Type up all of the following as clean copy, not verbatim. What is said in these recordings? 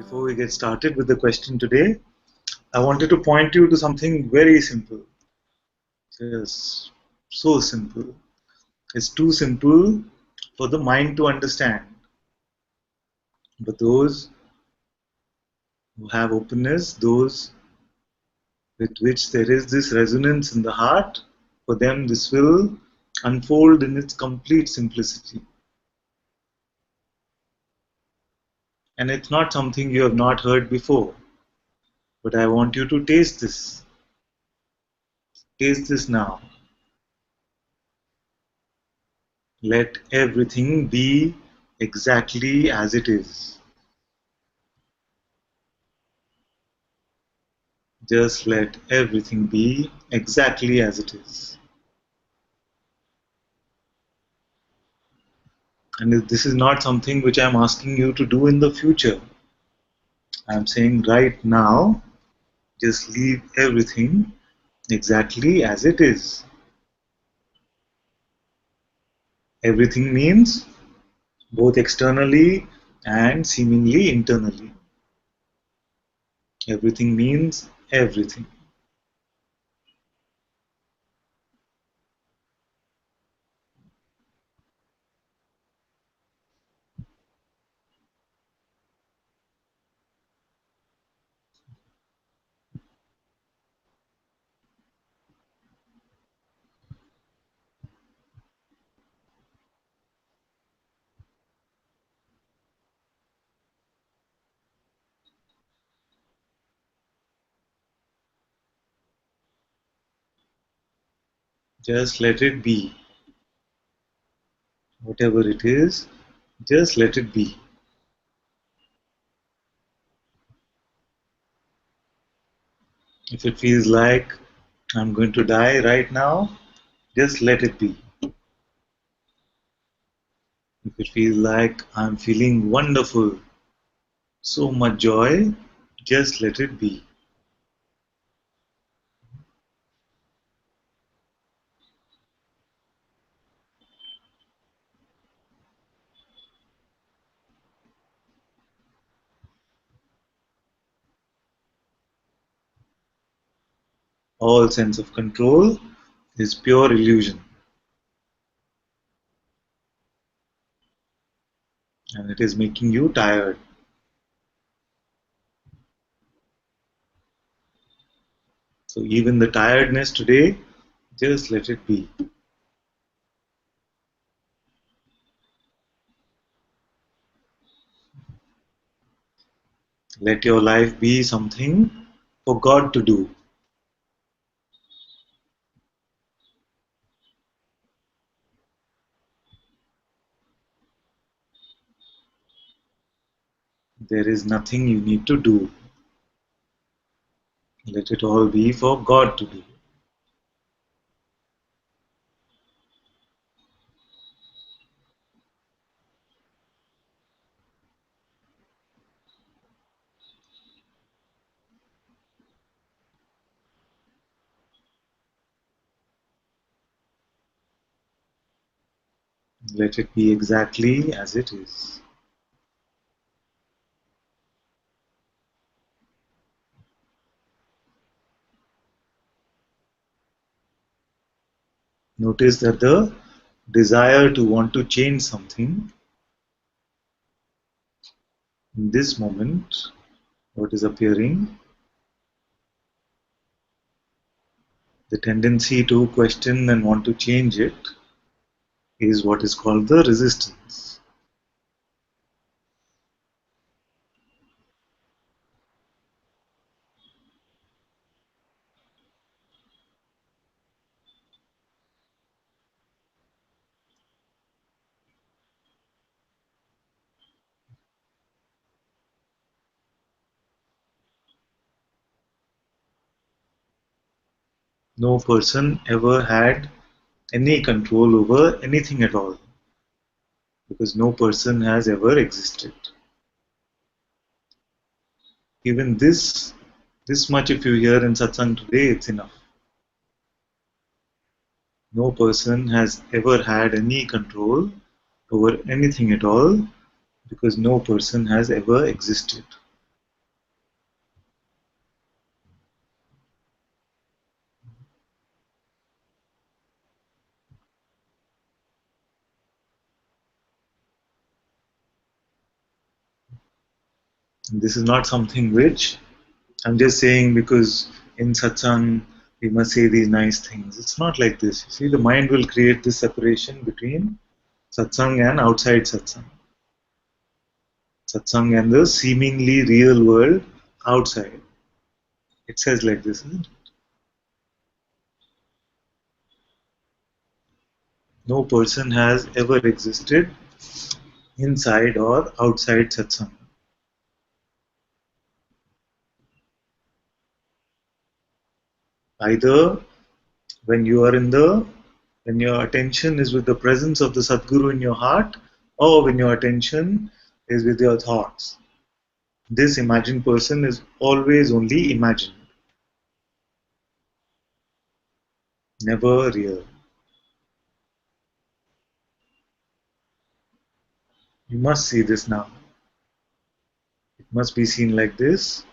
Before we get started with the question today, I wanted to point you to something very simple. Just so simple. It's too simple for the mind to understand. But those who have openness, those with which there is this resonance in the heart, for them this will unfold in its complete simplicity. And it's not something you have not heard before. But I want you to taste this. Taste this now. Let everything be exactly as it is. Just let everything be exactly as it is. And this is not something which I'm asking you to do in the future. I'm saying right now, just leave everything exactly as it is. Everything means both externally and seemingly internally. Everything means everything. Just let it be. Whatever it is, just let it be. If it feels like I'm going to die right now, just let it be. If it feels like I'm feeling wonderful, so much joy, just let it be. All sense of control is pure illusion, and it is making you tired. So even the tiredness today, just let it be. Let your life be something for God to do. There is nothing you need to do. Let it all be for God to do. Let it be exactly as it is. Notice that the desire to want to change something in this moment, what is appearing, the tendency to question and want to change it is what is called the resistance. No person ever had any control over anything at all, because no person has ever existed. Even this much if you hear in Satsang today, it's enough. No person has ever had any control over anything at all, because no person has ever existed. And this is not something which I'm just saying because in satsang we must say these nice things. It's not like this. You see, the mind will create this separation between satsang and outside satsang. Satsang and the seemingly real world outside. It says like this, isn't it? No person has ever existed inside or outside satsang. Either when you are when your attention is with the presence of the Sadguru in your heart, or when your attention is with your thoughts. This imagined person is always only imagined, never real. You must see this now. It must be seen like this.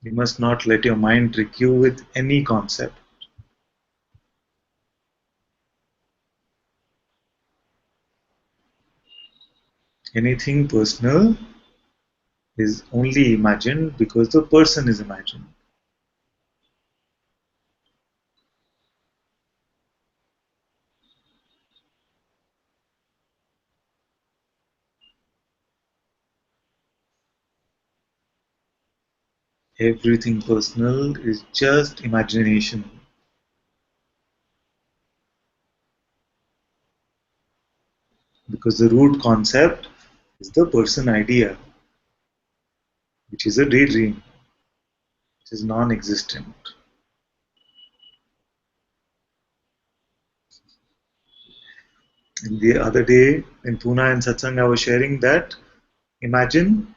You must not let your mind trick you with any concept. Anything personal is only imagined because the person is imagined. Everything personal is just imagination. Because the root concept is the person idea, which is a daydream, which is non existent. And the other day in Pune and Satsang, I was sharing that imagine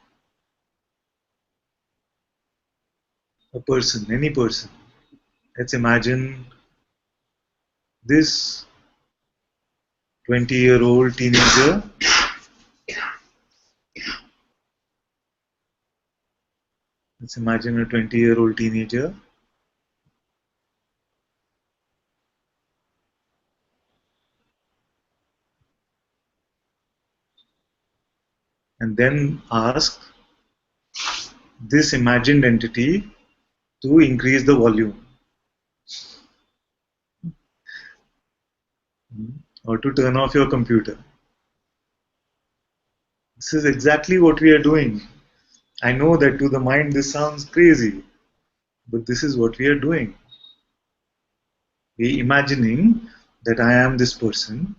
a person, any person. Let's imagine this 20-year-old teenager. Let's imagine a 20-year-old teenager. And then ask this imagined entity to increase the volume or to turn off your computer. This is exactly what we are doing. I know that to the mind this sounds crazy, but this is what we are doing. We are imagining that I am this person,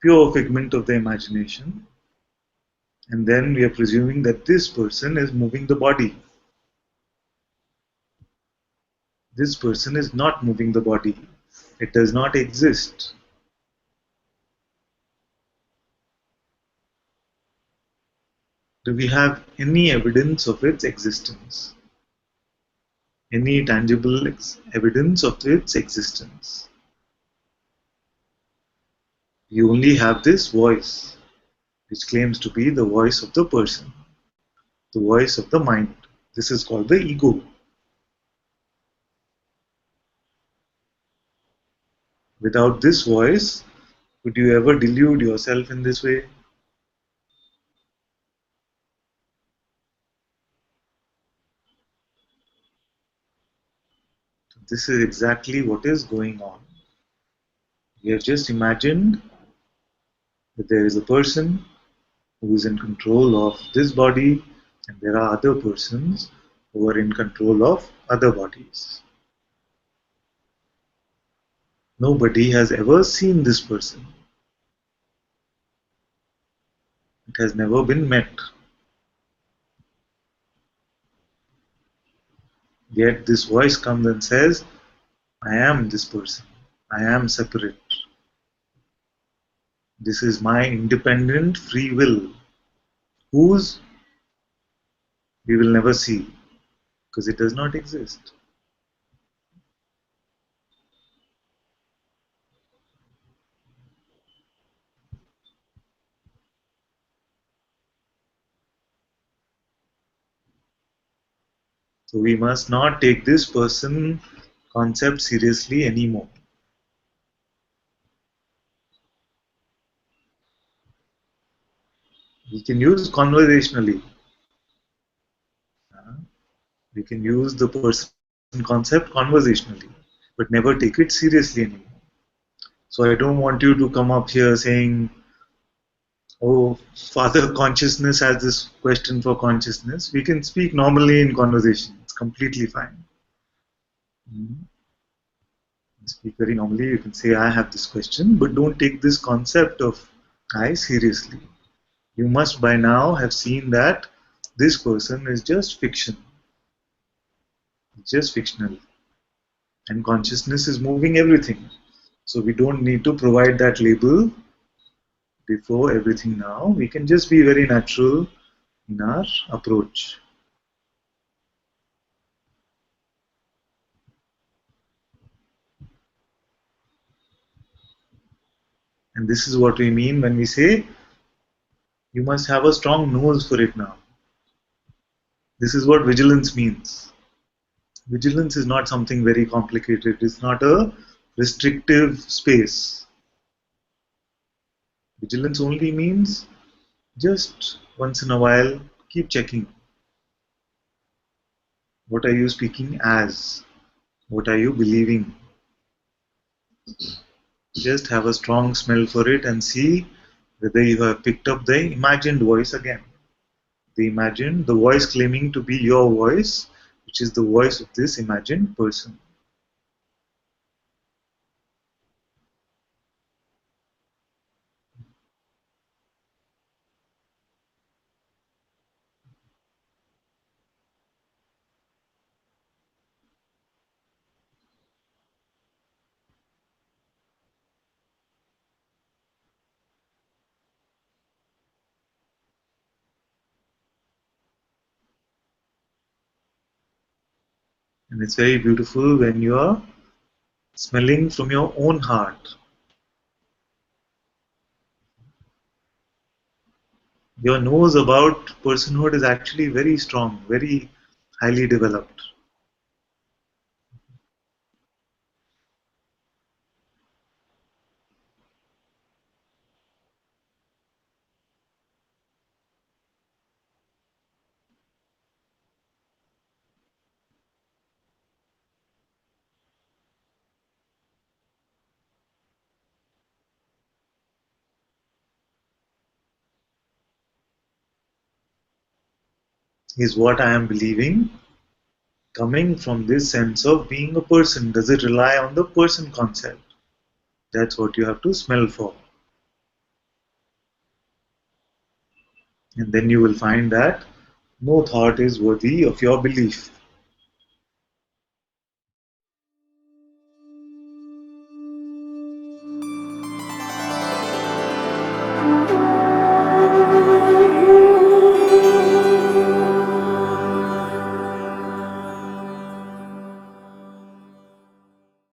pure figment of the imagination, and then we are presuming that this person is moving the body. This person is not moving the body. It does not exist. Do we have any evidence of its existence? Any tangible evidence of its existence? You only have this voice, which claims to be the voice of the person, the voice of the mind. This is called the ego. Without this voice, could you ever delude yourself in this way? This is exactly what is going on. We have just imagined that there is a person who is in control of this body, and there are other persons who are in control of other bodies. Nobody has ever seen this person. It has never been met. Yet this voice comes and says, I am this person. I am separate. This is my independent free will, whose we will never see because it does not exist. So we must not take this person concept seriously anymore. We can use conversationally. We can use the person concept conversationally, but never take it seriously anymore. So I don't want you to come up here saying, oh, Father, consciousness has this question for consciousness. We can speak normally in conversation. It's completely fine. Speak very normally. You can say, I have this question, but don't take this concept of I seriously. You must by now have seen that this person is just fiction. It's just fictional. And consciousness is moving everything. So we don't need to provide that label before everything now. We can just be very natural in our approach. And this is what we mean when we say you must have a strong nose for it now. This is what vigilance means. Vigilance is not something very complicated. It's not a restrictive space. Vigilance only means just once in a while keep checking. What are you speaking as? What are you believing? Just have a strong smell for it and see whether you have picked up the imagined voice again. The voice claiming to be your voice, which is the voice of this imagined person. And it's very beautiful when you are smelling from your own heart. Your nose about personhood is actually very strong, very highly developed. Is what I am believing coming from this sense of being a person? Does it rely on the person concept? That's what you have to smell for. And then you will find that no thought is worthy of your belief.